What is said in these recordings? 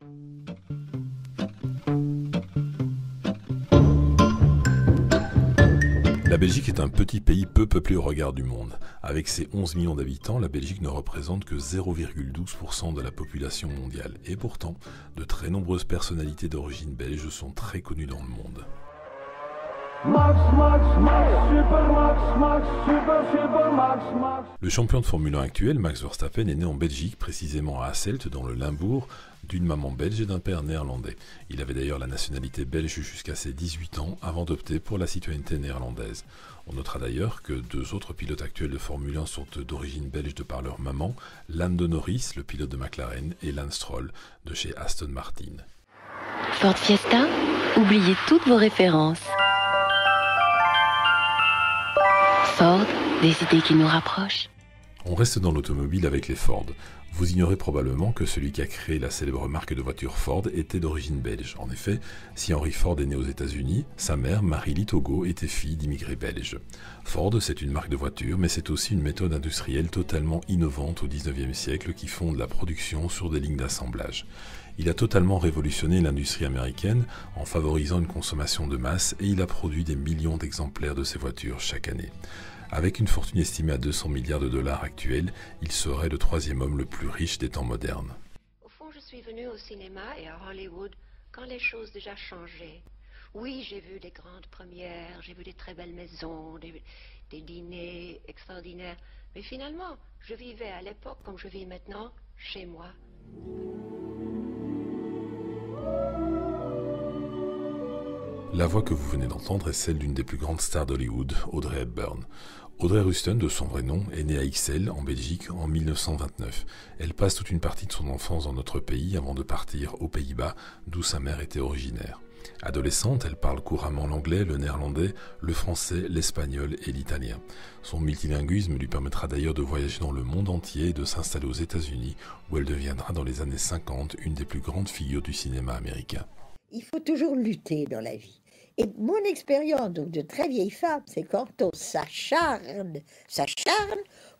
La Belgique est un petit pays peu peuplé au regard du monde. Avec ses 11 millions d'habitants, la Belgique ne représente que 0,12% de la population mondiale. Et pourtant, de très nombreuses personnalités d'origine belge sont très connues dans le monde. Le champion de Formule 1 actuel, Max Verstappen, est né en Belgique, précisément à Hasselt, dans le Limbourg, d'une maman belge et d'un père néerlandais. Il avait d'ailleurs la nationalité belge jusqu'à ses 18 ans, avant d'opter pour la citoyenneté néerlandaise. On notera d'ailleurs que 2 autres pilotes actuels de Formule 1 sont d'origine belge de par leur maman, Lando Norris, le pilote de McLaren, et Lance Stroll, de chez Aston Martin. Ford Fiesta, oubliez toutes vos références. Ford, des idées qui nous rapprochent. On reste dans l'automobile avec les Ford. Vous ignorez probablement que celui qui a créé la célèbre marque de voitures Ford était d'origine belge. En effet, si Henry Ford est né aux États-Unis, sa mère, Marie-Lie Togo, était fille d'immigrés belges. Ford, c'est une marque de voiture, mais c'est aussi une méthode industrielle totalement innovante au XIXe siècle qui fonde la production sur des lignes d'assemblage. Il a totalement révolutionné l'industrie américaine en favorisant une consommation de masse et il a produit des millions d'exemplaires de ses voitures chaque année. Avec une fortune estimée à 200 milliards de dollars actuels, il serait le 3e homme le plus riche des temps modernes. Au fond, je suis venu au cinéma et à Hollywood quand les choses déjà changeaient. Oui, j'ai vu des grandes premières, j'ai vu des très belles maisons, des dîners extraordinaires. Mais finalement, je vivais à l'époque comme je vis maintenant, chez moi. La voix que vous venez d'entendre est celle d'une des plus grandes stars d'Hollywood, Audrey Hepburn. Audrey Ruston, de son vrai nom, est née à Ixelles, en Belgique, en 1929. Elle passe toute une partie de son enfance dans notre pays avant de partir aux Pays-Bas, d'où sa mère était originaire. Adolescente, elle parle couramment l'anglais, le néerlandais, le français, l'espagnol et l'italien. Son multilinguisme lui permettra d'ailleurs de voyager dans le monde entier et de s'installer aux États-Unis, où elle deviendra dans les années 50 une des plus grandes figures du cinéma américain. Il faut toujours lutter dans la vie. Et mon expérience donc, de très vieille femme, c'est quand on s'acharne,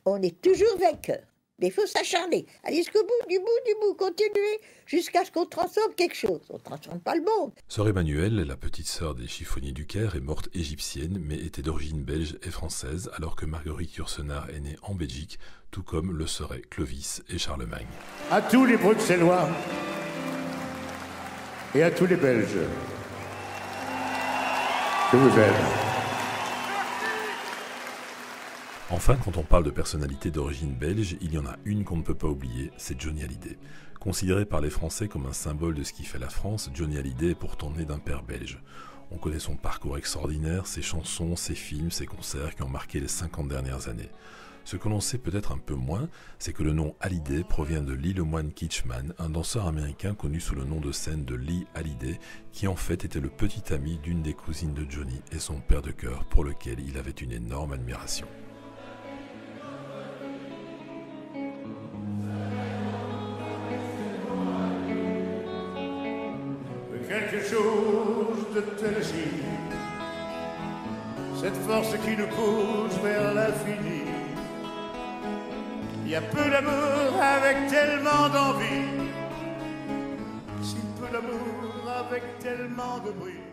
on est toujours vainqueur. Mais il faut s'acharner, aller jusqu'au bout, du bout, continuer, jusqu'à ce qu'on transforme quelque chose. On ne transforme pas le monde. Sœur Emmanuelle, la petite sœur des chiffonniers du Caire, est morte égyptienne, mais était d'origine belge et française, alors que Marguerite Yourcenar est née en Belgique, tout comme le seraient Clovis et Charlemagne. À tous les Bruxellois et à tous les Belges, je vous aime. Enfin, quand on parle de personnalités d'origine belge, il y en a une qu'on ne peut pas oublier, c'est Johnny Hallyday. Considéré par les Français comme un symbole de ce qui fait la France, Johnny Hallyday est pourtant né d'un père belge. On connaît son parcours extraordinaire, ses chansons, ses films, ses concerts qui ont marqué les 50 dernières années. Ce que l'on sait peut-être un peu moins, c'est que le nom Hallyday provient de Lee Lemoine Kitchman, un danseur américain connu sous le nom de scène de Lee Hallyday, qui en fait était le petit ami d'une des cousines de Johnny et son père de cœur pour lequel il avait une énorme admiration. Quelque chose de Tennessee, cette force qui nous pousse vers l'infini. Il y a peu d'amour avec tellement d'envie, si peu d'amour avec tellement de bruit.